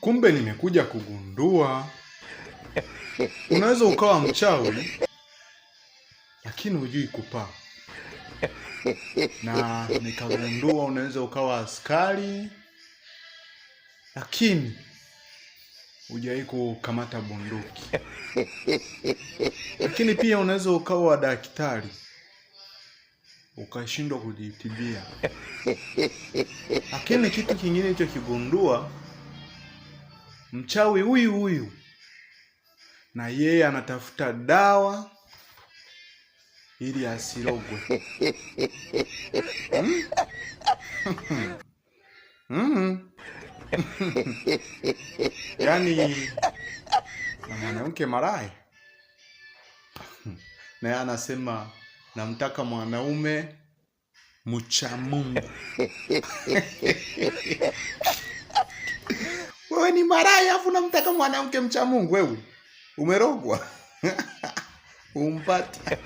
Kumbe nimekuja kugundua unaweza ukawa mchawi lakini hujui kupaa, na nikagundua unaweza ukawa askari lakini hujawahi kukamata bunduki, lakini pia unaweza ukawa daktari ukashindwa kujitibia. Lakini kitu kingine nilichokigundua, mchawi huyu na yeye anatafuta dawa ili asirogwe. Yaani na mwanamke malaya na yeye anasema namtaka mwanaume mcha Mungu. Wewe ni malaya afu unamtaka mwanamke mcha Mungu? Wewe umerogwa. Umpata.